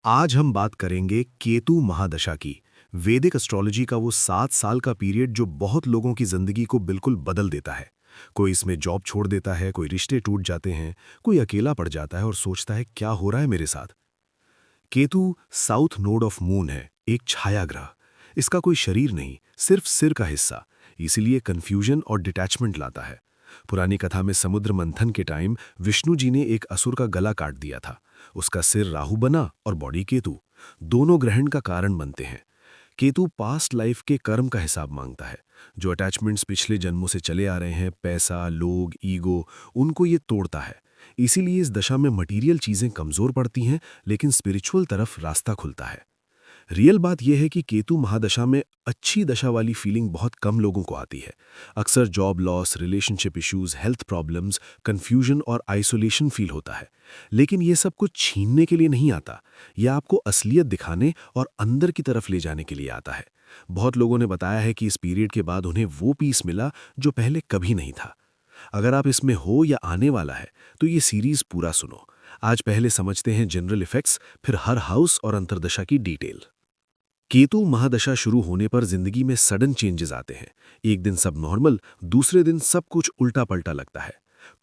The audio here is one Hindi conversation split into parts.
आज हम बात करेंगे केतु महादशा की। वैदिक एस्ट्रोलॉजी का वो 7 साल का पीरियड जो बहुत लोगों की जिंदगी को बिल्कुल बदल देता है। कोई इसमें जॉब छोड़ देता है, कोई रिश्ते टूट जाते हैं, कोई अकेला पड़ जाता है और सोचता है क्या हो रहा है मेरे साथ। Ketu south node of moon है, एक छाया ग्रह। इसका कोई शरीर नहीं, सिर्फ सिर का हिस्सा। इसीलिए कंफ्यूजन और डिटैचमेंट लाता है। पुरानी कथा में समुद्र मंथन के टाइम विष्णु जी ने एक असुर का गला काट दिया था। उसका सिर राहु बना और बॉडी केतु। दोनों ग्रहण का कारण बनते हैं। केतु पास्ट लाइफ के कर्म का हिसाब मांगता है। जो अटैचमेंट्स पिछले जन्मों से चले आ रहे हैं, पैसा, लोग, ईगो, उनको ये तोड़ता है। इसीलिए इस दशा में मटीरियल चीजें कमजोर पड़ती हैं, लेकिन स्पिरिचुअल तरफ रास्ता खुलता है। रियल बात यह है कि केतु महादशा में अच्छी दशा वाली फीलिंग बहुत कम लोगों को आती है। अक्सर job loss, relationship issues, health problems, confusion और आइसोलेशन फील होता है। लेकिन ये सब कुछ छीनने के लिए नहीं आता। यह आपको असलियत दिखाने और अंदर की तरफ ले जाने के लिए आता है। बहुत लोगों ने बताया है कि इस पीरियड के बाद उन्हें वो पीस मिला जो पहले कभी नहीं था। अगर आप इसमें हो या आने वाला है तो ये सीरीज पूरा सुनो। आज पहले समझते हैं जनरल इफेक्ट्स, फिर हर हाउस और अंतर्दशा की डिटेल। केतु महादशा शुरू होने पर जिंदगी में सडन चेंजेस आते हैं। एक दिन सब नॉर्मल, दूसरे दिन सब कुछ उल्टा पलटा लगता है।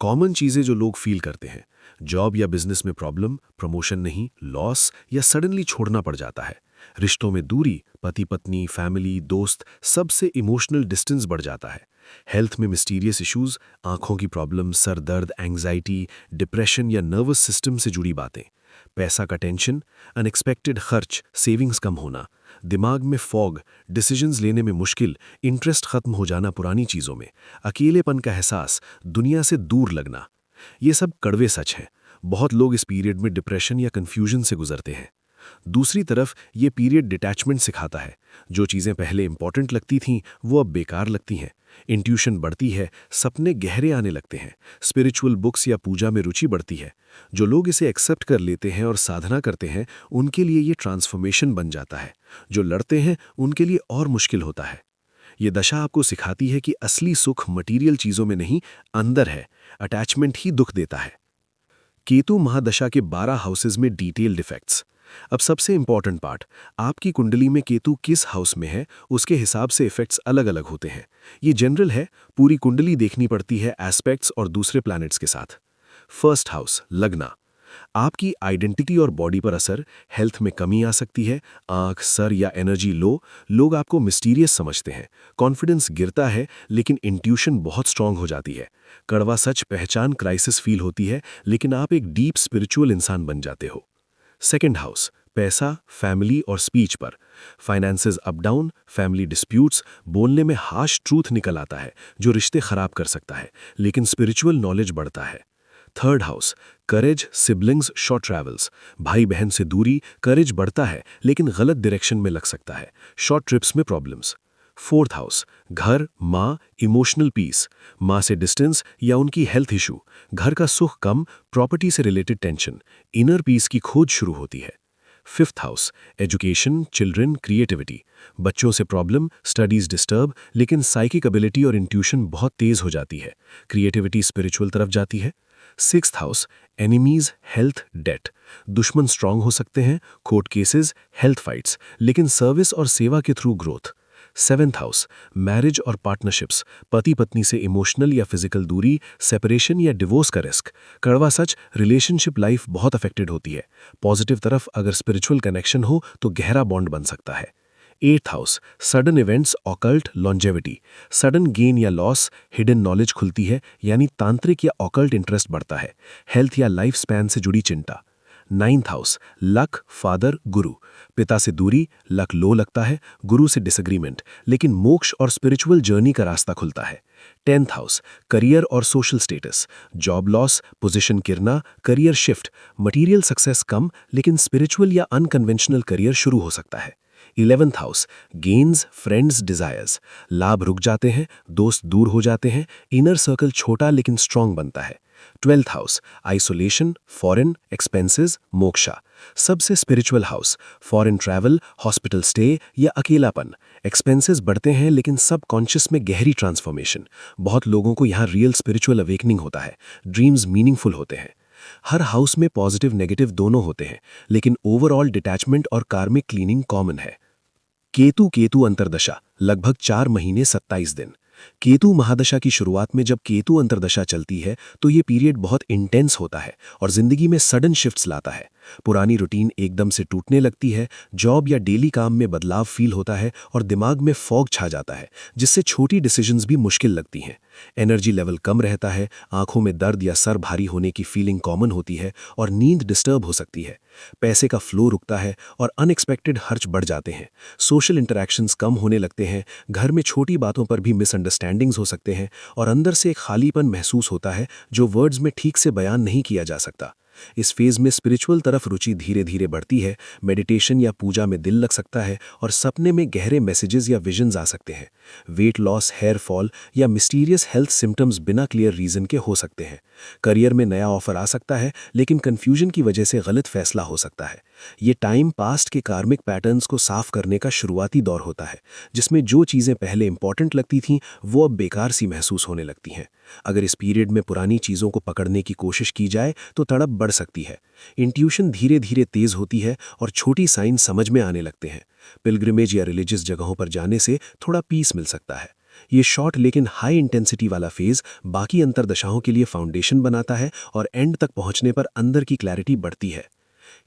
कॉमन चीजें जो लोग फील करते हैं, जॉब या बिजनेस में प्रॉब्लम, प्रमोशन नहीं, लॉस या सडनली छोड़ना पड़ जाता है। रिश्तों में दूरी, पति पत्नी, फैमिली, दोस्त, सबसे इमोशनल डिस्टेंस बढ़ जाता है। हेल्थ में मिस्टीरियस इश्यूज, आंखों की प्रॉब्लम, सर दर्द, एंग्जाइटी, डिप्रेशन या नर्वस सिस्टम से जुड़ी बातें। पैसा का टेंशन, अनएक्सपेक्टेड खर्च, सेविंग्स कम होना, दिमाग में फॉग, डिसीजंस लेने में मुश्किल, इंटरेस्ट खत्म हो जाना पुरानी चीजों में, अकेलेपन का एहसास, दुनिया से दूर लगना। ये सब कड़वे सच हैं। बहुत लोग इस पीरियड में डिप्रेशन या कंफ्यूजन से गुजरते हैं। दूसरी तरफ ये पीरियड डिटैचमेंट सिखाता है। जो चीज़ें पहले इंपॉर्टेंट लगती थीं वो अब बेकार लगती हैं। इंट्यूशन बढ़ती है, सपने गहरे आने लगते हैं, स्पिरिचुअल बुक्स या पूजा में रुचि बढ़ती है। जो लोग इसे एक्सेप्ट कर लेते हैं और साधना करते हैं, उनके लिए ये ट्रांसफॉर्मेशन बन जाता है। जो लड़ते हैं उनके लिए और मुश्किल होता है। ये दशा आपको सिखाती है कि असली सुख मटीरियल चीज़ों में नहीं, अंदर है। अटैचमेंट ही दुख देता है। केतु महादशा के 12 हाउसेज में डिटेल्ड इफेक्ट्स। अब सबसे इंपॉर्टेंट पार्ट, आपकी कुंडली में केतु किस हाउस में है उसके हिसाब से इफेक्ट्स अलग अलग होते हैं। ये जनरल है, पूरी कुंडली देखनी पड़ती है एस्पेक्ट्स और दूसरे प्लैनेट्स के साथ। फर्स्ट हाउस, लग्ना। आपकी आइडेंटिटी और बॉडी पर असर, हेल्थ में कमी आ सकती है, आंख, सर या एनर्जी लो, लोग आपको मिस्टीरियस समझते हैं, कॉन्फिडेंस गिरता है, लेकिन इंट्यूशन बहुत स्ट्रांग हो जाती है। कड़वा सच, पहचान क्राइसिस फील होती है, लेकिन आप एक डीप स्पिरिचुअल इंसान बन जाते हो। सेकेंड हाउस, पैसा, फैमिली और स्पीच पर। Finances up down, family disputes, बोलने में हार्श ट्रूथ निकल आता है जो रिश्ते खराब कर सकता है, लेकिन स्पिरिचुअल नॉलेज बढ़ता है। थर्ड हाउस, करेज, सिबलिंग्स, शॉर्ट ट्रैवल्स। भाई बहन से दूरी, करेज बढ़ता है लेकिन गलत डायरेक्शन में लग सकता है, शॉर्ट ट्रिप्स में प्रॉब्लम्स। फोर्थ हाउस, घर, माँ, इमोशनल पीस। माँ से डिस्टेंस या उनकी हेल्थ इशू, घर का सुख कम, प्रॉपर्टी से रिलेटेड टेंशन, इनर पीस की खोज शुरू होती है। Fifth house, education, children, creativity. बच्चों से प्रॉब्लम, स्टडीज डिस्टर्ब, लेकिन साइकिक एबिलिटी और इंट्यूशन बहुत तेज हो जाती है, क्रिएटिविटी स्पिरिचुअल तरफ जाती है। Sixth house, enemies, health, debt. दुश्मन स्ट्रांग हो सकते हैं, कोर्ट केसेस, हेल्थ फाइट्स, लेकिन सर्विस और सेवा के through growth. Seventh house, marriage और पार्टनरशिप्स। पति पत्नी से इमोशनल या फिजिकल दूरी, सेपरेशन या डिवोर्स का रिस्क। कड़वा सच, रिलेशनशिप लाइफ बहुत अफेक्टेड होती है। पॉजिटिव तरफ, अगर स्पिरिचुअल कनेक्शन हो तो गहरा बॉन्ड बन सकता है। Eighth house, sudden events, occult, longevity. Sudden gain या लॉस, हिडन नॉलेज खुलती है, यानी तांत्रिक या ऑकल्ट इंटरेस्ट बढ़ता है, हेल्थ या लाइफ स्पैन से जुड़ी चिंता। नाइन्थ हाउस, लक, फादर, गुरु। पिता से दूरी, लक लो लगता है, गुरु से डिसएग्रीमेंट, लेकिन मोक्ष और स्पिरिचुअल जर्नी का रास्ता खुलता है। टेंथ हाउस, करियर और social status. Job loss, position गिरना, करियर शिफ्ट, मटीरियल सक्सेस कम, लेकिन स्पिरिचुअल या अनकन्वेंशनल करियर शुरू हो सकता है। 11th house, gains, friends, desires. लाभ रुक जाते हैं, दोस्त दूर हो जाते हैं, इनर सर्कल छोटा लेकिन स्ट्रांग बनता है। 12th house, isolation, foreign, expenses, moksha. सबसे spiritual house, foreign travel, hospital stay या अकेलापन। एक्सपेंसेस बढ़ते हैं लेकिन सब कॉन्शियस में गहरी ट्रांसफॉर्मेशन। बहुत लोगों को यहाँ रियल स्पिरिचुअल अवेकनिंग होता है, ड्रीम्स मीनिंगफुल होते हैं। हर हाउस में पॉजिटिव नेगेटिव दोनों होते हैं, लेकिन ओवरऑल डिटैचमेंट और कार्मिक क्लीनिंग कॉमन है। केतु केतु अंतर्दशा लगभग 4 महीने 27 दिन। केतु महादशा की शुरुआत में जब केतु अंतर्दशा चलती है तो ये पीरियड बहुत इंटेंस होता है और जिंदगी में सडन शिफ्ट्स लाता है। पुरानी रूटीन एकदम से टूटने लगती है, जॉब या डेली काम में बदलाव फील होता है और दिमाग में फॉग छा जाता है, जिससे छोटी डिसीजंस भी मुश्किल लगती हैं। एनर्जी लेवल कम रहता है, आंखों में दर्द या सर भारी होने की फीलिंग कॉमन होती है और नींद डिस्टर्ब हो सकती है। पैसे का फ्लो रुकता है और अनएक्सपेक्टेड खर्च बढ़ जाते हैं। सोशल इंटरैक्शंस कम होने लगते हैं, घर में छोटी बातों पर भी मिसअंडरस्टैंडिंग्स हो सकते हैं और अंदर से एक खालीपन महसूस होता है जो वर्ड्स में ठीक से बयान नहीं किया जा सकता। इस फेज में स्पिरिचुअल तरफ रुचि धीरे धीरे बढ़ती है, मेडिटेशन या पूजा में दिल लग सकता है और सपने में गहरे मैसेजेस या विजन्स आ सकते हैं। वेट लॉस, हेयर फॉल या मिस्टीरियस हेल्थ सिम्टम्स बिना क्लियर रीजन के हो सकते हैं। करियर में नया ऑफर आ सकता है, लेकिन कंफ्यूजन की वजह से गलत फैसला हो सकता है। ये टाइम पास्ट के कार्मिक पैटर्न्स को साफ करने का शुरुआती दौर होता है, जिसमें जो चीज़ें पहले इंपॉर्टेंट लगती थीं वो अब बेकार सी महसूस होने लगती हैं। अगर इस पीरियड में पुरानी चीज़ों को पकड़ने की कोशिश की जाए तो तड़प बढ़ सकती है। इंट्यूशन धीरे धीरे तेज होती है और छोटी साइन समझ में आने लगते हैं। पिलग्रिमेज या रिलीजियस जगहों पर जाने से थोड़ा पीस मिल सकता है। ये शॉर्ट लेकिन हाई इंटेंसिटी वाला फेज बाकी अंतर्दशाओं के लिए फाउंडेशन बनाता है और एंड तक पहुंचने पर अंदर की क्लैरिटी बढ़ती है।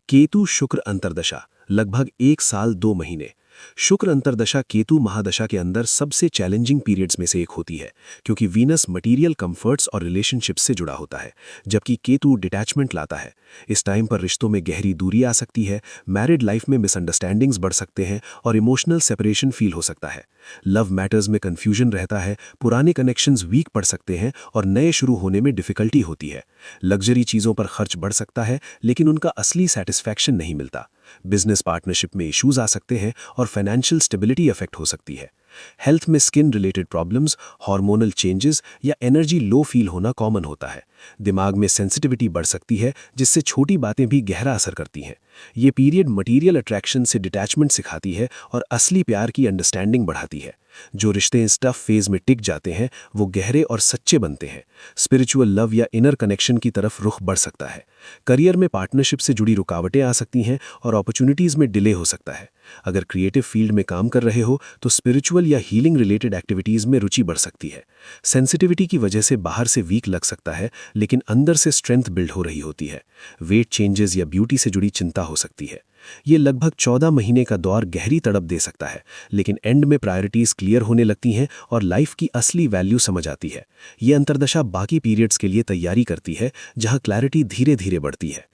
केतु शुक्र अंतर्दशा लगभग 1 साल 2 महीने। शुक्र अंतर्दशा केतु महादशा के अंदर सबसे चैलेंजिंग पीरियड्स में से एक होती है, क्योंकि वीनस मटेरियल कंफर्ट्स और रिलेशनशिप्स से जुड़ा होता है, जबकि केतु डिटैचमेंट लाता है। इस टाइम पर रिश्तों में गहरी दूरी आ सकती है, मैरिड लाइफ में मिसअंडरस्टैंडिंग्स बढ़ सकते हैं और इमोशनल सेपरेशन फील हो सकता है। लव मैटर्स में कन्फ्यूजन रहता है, पुराने कनेक्शंस वीक पड़ सकते हैं और नए शुरू होने में डिफिकल्टी होती है। लग्जरी चीज़ों पर खर्च बढ़ सकता है, लेकिन उनका असली सेटिस्फैक्शन नहीं मिलता। बिजनेस पार्टनरशिप में इश्यूज आ सकते हैं और फाइनेंशियल स्टेबिलिटी अफेक्ट हो सकती है। हेल्थ में skin related problems, hormonal changes या एनर्जी लो फील होना कॉमन होता है। दिमाग में सेंसिटिविटी बढ़ सकती है, जिससे छोटी बातें भी गहरा असर करती हैं। ये पीरियड मटेरियल अट्रैक्शन से डिटैचमेंट सिखाती है और असली प्यार की अंडरस्टैंडिंग बढ़ाती है। जो रिश्ते इस टफ फेज में टिक जाते हैं वो गहरे और सच्चे बनते हैं। स्पिरिचुअल लव या इनर कनेक्शन की तरफ रुख बढ़ सकता है। करियर में पार्टनरशिप से जुड़ी रुकावटें आ सकती हैं और अपॉर्चुनिटीज़ में डिले हो सकता है। अगर क्रिएटिव फील्ड में काम कर रहे हो तो स्पिरिचुअल या हीलिंग रिलेटेड एक्टिविटीज़ में रुचि बढ़ सकती है। सेंसिटिविटी की वजह से बाहर से वीक लग सकता है, लेकिन अंदर से स्ट्रेंथ बिल्ड हो रही होती है। वेट चेंजेस या ब्यूटी से जुड़ी चिंता हो सकती है। ये लगभग 14 महीने का दौर गहरी तड़प दे सकता है, लेकिन एंड में प्रायोरिटीज़ क्लियर होने लगती हैं और लाइफ की असली वैल्यू समझ आती है। ये अंतर्दशा बाकी पीरियड्स के लिए तैयारी करती है, जहां क्लैरिटी धीरे धीरे बढ़ती है।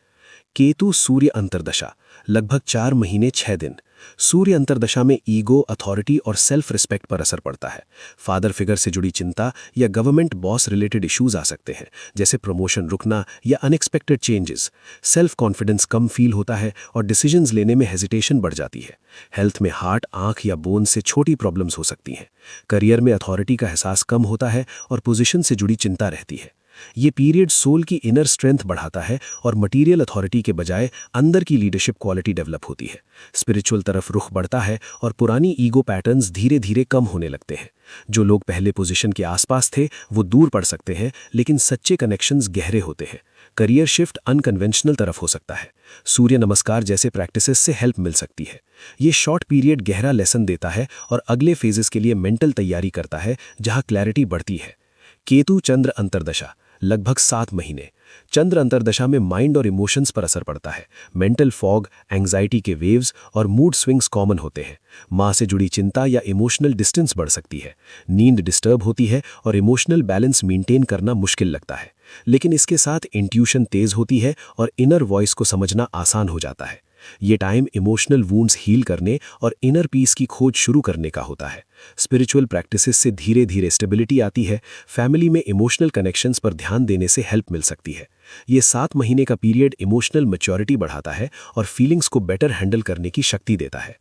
केतु सूर्य अंतर्दशा लगभग 4 महीने 6 दिन। सूर्य अंतर्दशा में ईगो, अथॉरिटी और सेल्फ रिस्पेक्ट पर असर पड़ता है। फादर फिगर से जुड़ी चिंता या गवर्नमेंट बॉस रिलेटेड इश्यूज आ सकते हैं, जैसे प्रमोशन रुकना या अनएक्सपेक्टेड चेंजेस। सेल्फ कॉन्फिडेंस कम फील होता है और डिसीजंस लेने में हेजिटेशन बढ़ जाती है। हेल्थ में हार्ट, आंख या बोन से छोटी प्रॉब्लम्स हो सकती हैं। करियर में अथॉरिटी का एहसास कम होता है और पोजीशन से जुड़ी चिंता रहती है। ये पीरियड सोल की इनर स्ट्रेंथ बढ़ाता है और मटेरियल अथॉरिटी के बजाय अंदर की लीडरशिप क्वालिटी डेवलप होती है। स्पिरिचुअल तरफ रुख बढ़ता है और पुरानी ईगो पैटर्न्स धीरे धीरे कम होने लगते हैं। जो लोग पहले पोजीशन के आसपास थे वो दूर पड़ सकते हैं, लेकिन सच्चे कनेक्शंस गहरे होते हैं। करियर शिफ्ट अनकन्वेंशनल तरफ हो सकता है। सूर्य नमस्कार जैसे प्रैक्टिसेस से हेल्प मिल सकती है। ये शॉर्ट पीरियड गहरा लेसन देता है और अगले फेजेस के लिए मेंटल तैयारी करता है, जहां क्लैरिटी बढ़ती है। केतु चंद्र अंतर्दशा लगभग 7 महीने। चंद्र अंतर्दशा में माइंड और इमोशंस पर असर पड़ता है। मेंटल फॉग, एंग्जाइटी के वेव्स और मूड स्विंग्स कॉमन होते हैं। माँ से जुड़ी चिंता या इमोशनल डिस्टेंस बढ़ सकती है। नींद डिस्टर्ब होती है और इमोशनल बैलेंस मेंटेन करना मुश्किल लगता है। लेकिन इसके साथ इंट्यूशन तेज होती है और इनर वॉइस को समझना आसान हो जाता है। ये टाइम इमोशनल वूंड्स हील करने और इनर पीस की खोज शुरू करने का होता है। स्पिरिचुअल प्रैक्टिसेस से धीरे धीरे स्टेबिलिटी आती है। फैमिली में इमोशनल कनेक्शंस पर ध्यान देने से हेल्प मिल सकती है। ये 7 महीने का पीरियड इमोशनल मैच्योरिटी बढ़ाता है और फीलिंग्स को बेटर हैंडल करने की शक्ति देता है।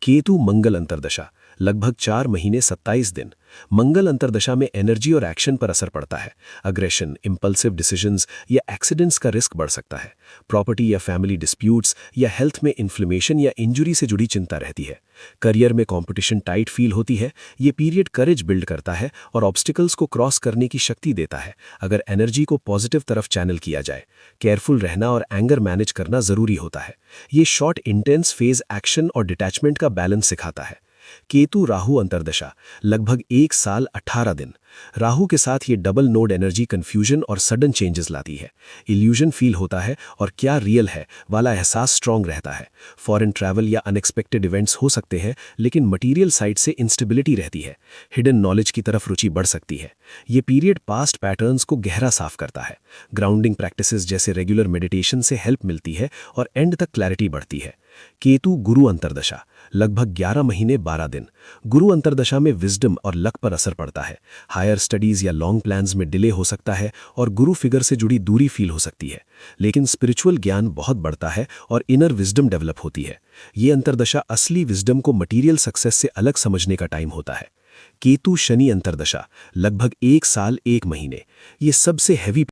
केतु मंगल अंतर्दशा लगभग 4 महीने 27 दिन। मंगल अंतर्दशा में एनर्जी और एक्शन पर असर पड़ता है। अग्रेशन, इंपल्सिव डिसीजंस या एक्सीडेंट्स का रिस्क बढ़ सकता है। प्रॉपर्टी या फैमिली डिस्प्यूट्स या हेल्थ में इन्फ्लेमेशन या इंजुरी से जुड़ी चिंता रहती है। करियर में कंपटीशन टाइट फील होती है। ये पीरियड करेज बिल्ड करता है और ऑब्स्टिकल्स को क्रॉस करने की शक्ति देता है अगर एनर्जी को पॉजिटिव तरफ चैनल किया जाए। केयरफुल रहना और एंगर मैनेज करना जरूरी होता है। ये शॉर्ट इंटेंस फेज एक्शन और डिटैचमेंट का बैलेंस सिखाता है। केतु राहु अंतर्दशा लगभग 1 साल 18 दिन। राहु के साथ ये डबल नोड एनर्जी कंफ्यूजन और सडन चेंजेस लाती है। इल्यूजन फील होता है और क्या रियल है वाला एहसास स्ट्रांग रहता है। फॉरेन ट्रैवल या अनएक्सपेक्टेड इवेंट्स हो सकते हैं, लेकिन मटीरियल साइड से इंस्टेबिलिटी रहती है। हिडन नॉलेज की तरफ रुचि बढ़ सकती है। ये पीरियड पास्ट पैटर्न्स को गहरा साफ करता है। ग्राउंडिंग प्रैक्टिसेस जैसे रेगुलर मेडिटेशन से हेल्प मिलती है और एंड तक क्लैरिटी बढ़ती है। केतु गुरु अंतर्दशा लगभग 11 महीने 12 दिन। गुरु अंतर्दशा में विजडम और लक पर असर पड़ता है। हायर स्टडीज या लॉन्ग प्लान्स में डिले हो सकता है और गुरु फिगर से जुड़ी दूरी फील हो सकती है। लेकिन स्पिरिचुअल ज्ञान बहुत बढ़ता है और इनर विजडम डेवलप होती है। ये अंतर्दशा असली विजडम को मटीरियल सक्सेस से अलग समझने का टाइम होता है। केतु शनि अंतर्दशा लगभग 1 साल 1 महीने। ये सबसे हैवी